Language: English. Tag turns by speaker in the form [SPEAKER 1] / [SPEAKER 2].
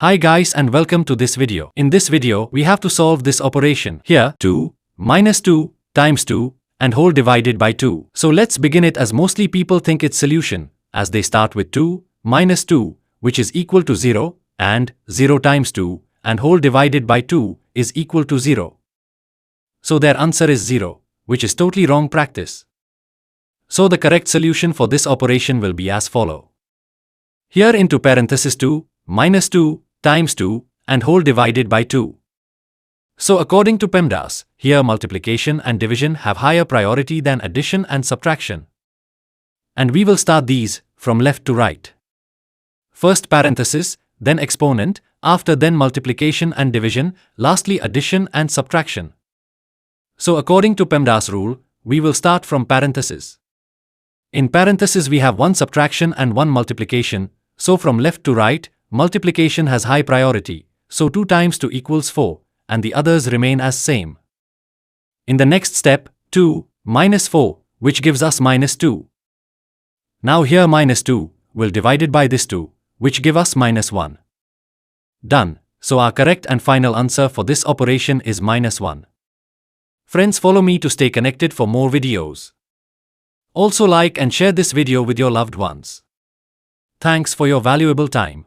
[SPEAKER 1] Hi guys and welcome to this video. In this video, we have to solve this operation. Here, 2 minus 2 times 2 and whole divided by 2. So let's begin it as mostly people think its solution, as they start with 2 minus 2, which is equal to 0, and 0 times 2 and whole divided by 2 is equal to 0. So their answer is 0, which is totally wrong practice. So the correct solution for this operation will be as follow. Here into parenthesis 2 minus 2 times 2 and whole divided by 2. So according to PEMDAS, here multiplication and division have higher priority than addition and subtraction. And we will start these from left to right. First parenthesis, then exponent, after then multiplication and division, lastly addition and subtraction. So according to PEMDAS rule, we will start from parenthesis. In parenthesis we have one subtraction and one multiplication, so from left to right, multiplication has high priority, so 2 times 2 equals 4, and the others remain as same. In the next step, 2 minus 4, which gives us minus 2. Now here minus 2 will divided by this 2, which give us minus 1. Done, so our correct and final answer for this operation is minus 1. Friends, follow me to stay connected for more videos. Also like and share this video with your loved ones. Thanks for your valuable time.